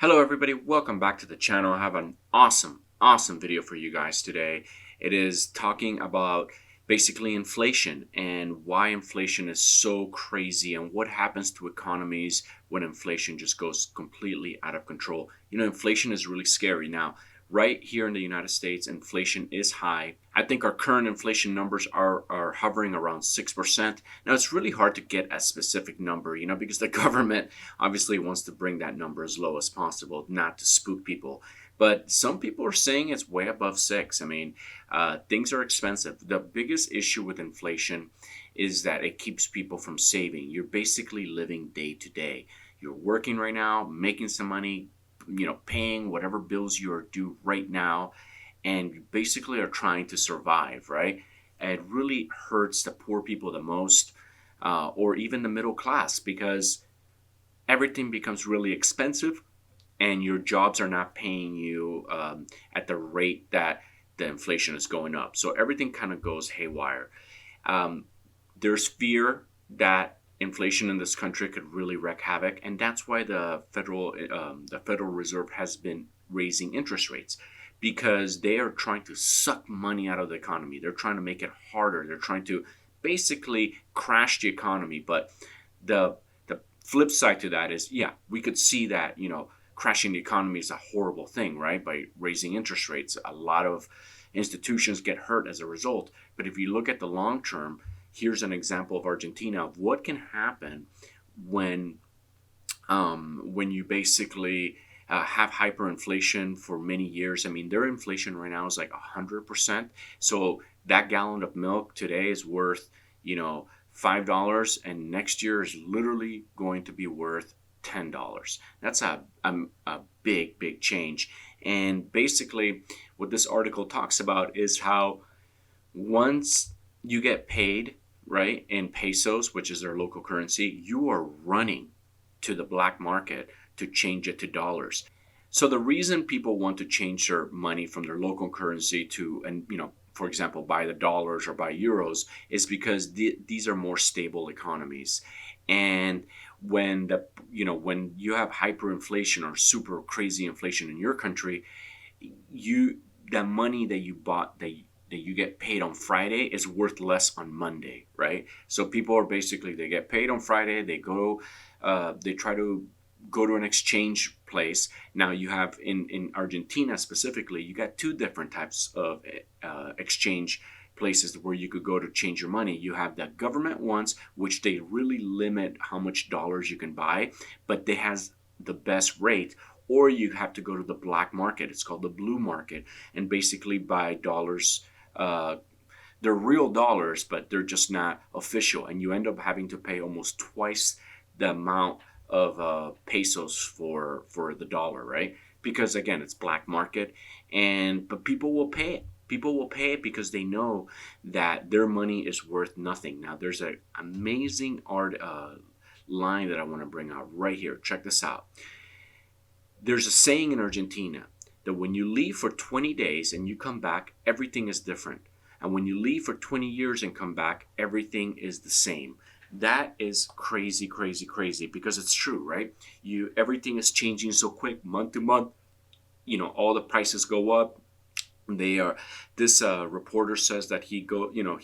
Hello everybody, welcome back to the channel. I have an awesome video for you guys today. It is talking about basically inflation and why inflation is so crazy and what happens to economies when inflation just goes completely out of control. You know, inflation is really scary. Now, right here in the United States, inflation is high. I think our current inflation numbers are hovering around 6%. Now, it's really hard to get a specific number, you know, because the government obviously wants to bring that number as low as possible, not to spook people. But some people are saying it's way above 6. I mean, things are expensive. The biggest issue with inflation is that it keeps people from saving. You're basically living day to day. You're working right now, making some money, you know, paying whatever bills you are due right now, and you basically are trying to survive, right? And it really hurts the poor people the most, or even the middle class, because everything becomes really expensive and your jobs are not paying you at the rate that the inflation is going up. So everything kind of goes haywire. Um, there's fear that inflation in this country could really wreak havoc, and that's why the Federal Reserve has been raising interest rates, because they are trying to suck money out of the economy. They're trying to make it harder. They're trying to basically crash the economy. But the flip side to that is, yeah, we could see that, you know, crashing the economy is a horrible thing, right? By raising interest rates, a lot of institutions get hurt as a result. But if you look at the long term, here's an example of Argentina of what can happen when you basically have hyperinflation for many years. I mean, their inflation right now is like 100%. So that gallon of milk today is worth, you know, $5, and next year is literally going to be worth $10. That's a big change. And basically, what this article talks about is how once you get paid, right, in pesos, which is their local currency, you are running to the black market to change it to dollars. So the reason people want to change their money from their local currency to, and you know, for example, buy the dollars or buy euros, is because these are more stable economies. And when you have hyperinflation or super crazy inflation in your country, the money that you bought that you get paid on Friday is worth less on Monday, right? So people are basically, they get paid on Friday, they try to go to an exchange place. Now you have in Argentina specifically, you got two different types of exchange places where you could go to change your money. You have the government ones, which they really limit how much dollars you can buy, but they has the best rate. Or you have to go to the black market. It's called the blue market, and basically buy dollars. They're real dollars, but they're just not official, and you end up having to pay almost twice the amount of pesos for the dollar, right? Because again, it's black market, but people will pay it. People will pay it because they know that their money is worth nothing. Now, there's an amazing line that I want to bring out right here. Check this out. There's a saying in Argentina that when you leave for 20 days and you come back, everything is different. And when you leave for 20 years and come back, everything is the same. That is crazy, because it's true, right? Everything is changing so quick, month to month. You know, all the prices go up. This reporter says that he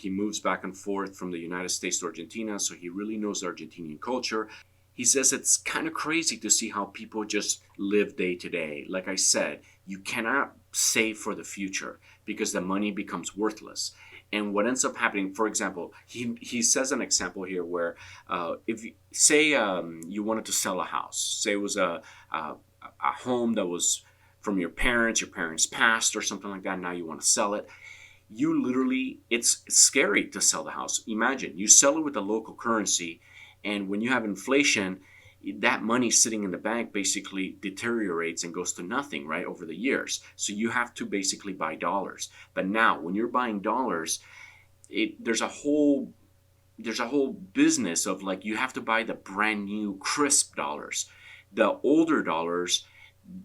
moves back and forth from the United States to Argentina, so he really knows the Argentinian culture. He says it's kind of crazy to see how people just live day to day. Like I said, you cannot save for the future because the money becomes worthless. And what ends up happening, for example, he says an example here where if you, say you wanted to sell a house, say it was a home that was from your parents passed or something like that, now you want to sell it. You literally, it's scary to sell the house. Imagine, you sell it with the local currency, and when you have inflation, that money sitting in the bank basically deteriorates and goes to nothing, right, over the years. So you have to basically buy dollars. But now, when you're buying dollars, there's a whole business of, like, you have to buy the brand new crisp dollars. The older dollars,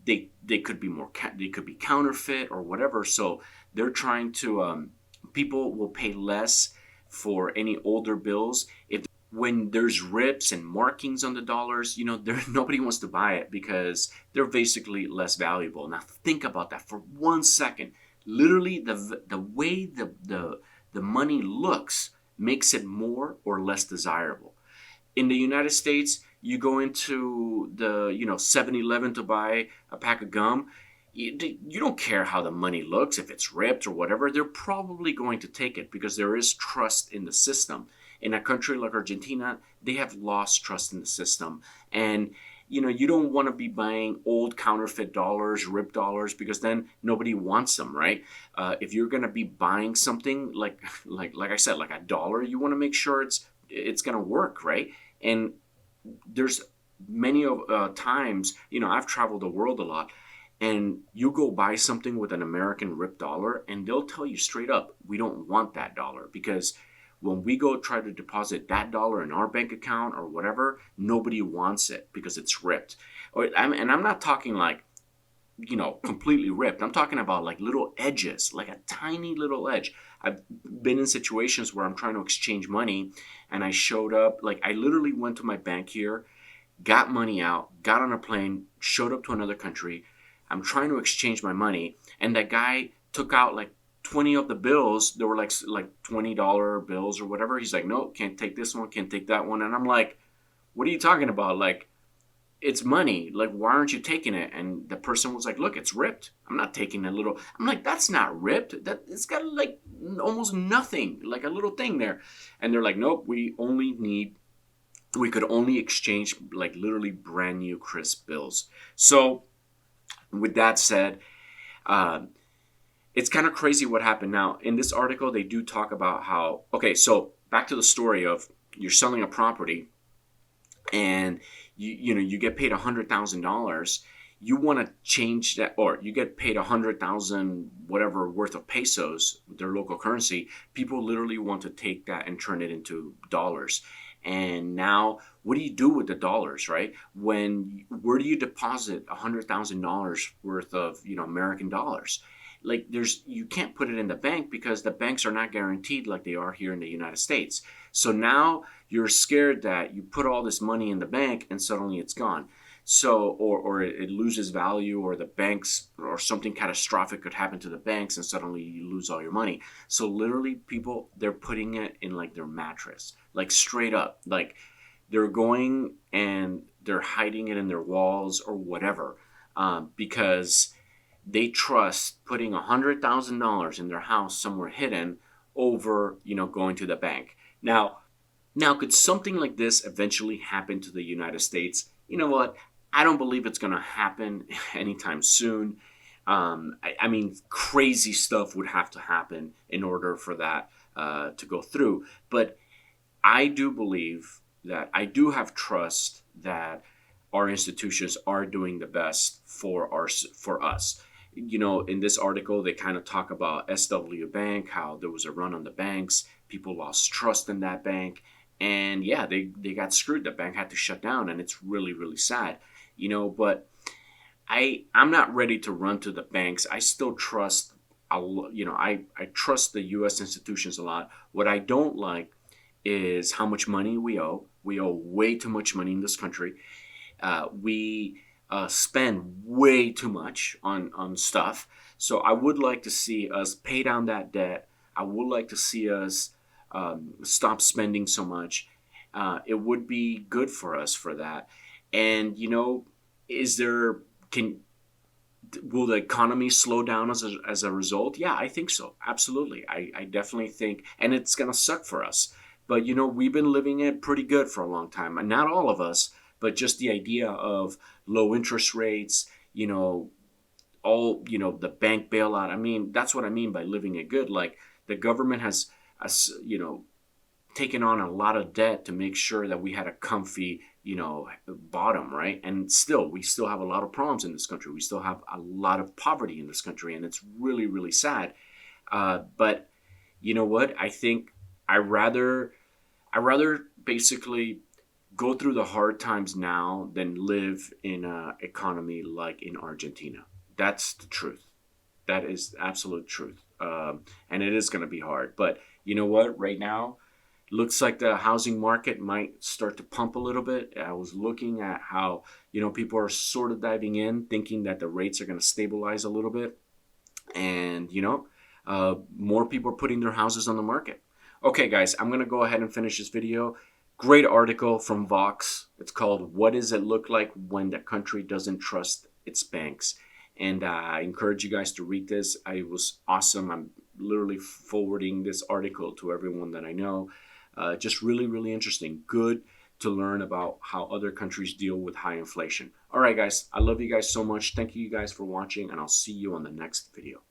they could be counterfeit or whatever. So they're trying to people will pay less for any older bills if when there's rips and markings on the dollars, nobody wants to buy it because they're basically less valuable. Now think about that for 1 second. Literally, the way the money looks makes it more or less desirable. In the United States, you go into the 7-Eleven to buy a pack of gum. You don't care how the money looks, if it's ripped or whatever. They're probably going to take it because there is trust in the system. In a country like Argentina, they have lost trust in the system. And you don't want to be buying old counterfeit dollars, ripped dollars, because then nobody wants them, right? If you're going to be buying something like I said, like a dollar, you want to make sure it's going to work, right? And there's many of times, I've traveled the world a lot, and you go buy something with an American ripped dollar, and they'll tell you straight up, we don't want that dollar, because when we go try to deposit that dollar in our bank account or whatever, nobody wants it because it's ripped. And I'm not talking like, completely ripped. I'm talking about like little edges, like a tiny little edge. I've been in situations where I'm trying to exchange money, and I showed up, like I literally went to my bank here, got money out, got on a plane, showed up to another country. I'm trying to exchange my money, and that guy took out like 20 of the bills. They were like $20 bills or whatever. He's like, no, can't take this one, can't take that one. And I'm like, what are you talking about? Like, it's money. Like, why aren't you taking it? And the person was like, look, it's ripped. I'm not taking that little. I'm like, that's not ripped. That it's got like almost nothing, like a little thing there. And they're like, nope, we could only exchange like literally brand new crisp bills. So with that said, it's kind of crazy what happened. Now, in this article, they do talk about how, okay, so back to the story of you're selling a property and you get paid $100,000. You want to change that, or you get paid 100,000 whatever worth of pesos, their local currency. People literally want to take that and turn it into dollars. And now, what do you do with the dollars, right? Where do you deposit $100,000 worth of American dollars? Like you can't put it in the bank because the banks are not guaranteed like they are here in the United States. So now you're scared that you put all this money in the bank and suddenly it's gone. So or it loses value, or the banks, or something catastrophic could happen to the banks and suddenly you lose all your money. So literally people, they're putting it in like their mattress, like straight up, like they're going and they're hiding it in their walls or whatever, because they trust putting $100,000 in their house somewhere hidden over, going to the bank. Now, could something like this eventually happen to the United States? You know what? I don't believe it's going to happen anytime soon. I mean, crazy stuff would have to happen in order for that to go through. But I do believe that I do have trust that our institutions are doing the best for us. In this article, they kind of talk about SW Bank, how there was a run on the banks. People lost trust in that bank. And yeah, they got screwed. The bank had to shut down, and it's really, really sad. But I'm not ready to run to the banks. I still trust, I trust the U.S. institutions a lot. What I don't like is how much money we owe. We owe way too much money in this country. We spend way too much on stuff. So I would like to see us pay down that debt. I would like to see us stop spending so much. It would be good for us for that. And will the economy slow down as a result? Yeah, I think so. Absolutely. I definitely think, and it's gonna suck for us. But we've been living it pretty good for a long time, and not all of us, but just the idea of low interest rates, the bank bailout. I mean, that's what I mean by living it good. Like the government has taken on a lot of debt to make sure that we had a comfy, bottom, right? And we still have a lot of problems in this country. We still have a lot of poverty in this country, and it's really, really sad. But you know what? I think I rather basically go through the hard times now than live in an economy like in Argentina. That's the truth. That is absolute truth. And it is going to be hard. But you know what? Right now, looks like the housing market might start to pump a little bit. I was looking at how, people are sort of diving in, thinking that the rates are going to stabilize a little bit. And, more people are putting their houses on the market. Okay, guys, I'm going to go ahead and finish this video. Great article from Vox. It's called "What Does It Look Like When the Country Doesn't Trust Its Banks?" And I encourage you guys to read this. It was awesome. I'm literally forwarding this article to everyone that I know. Just really, really interesting. Good to learn about how other countries deal with high inflation. All right, guys. I love you guys so much. Thank you guys for watching, and I'll see you on the next video.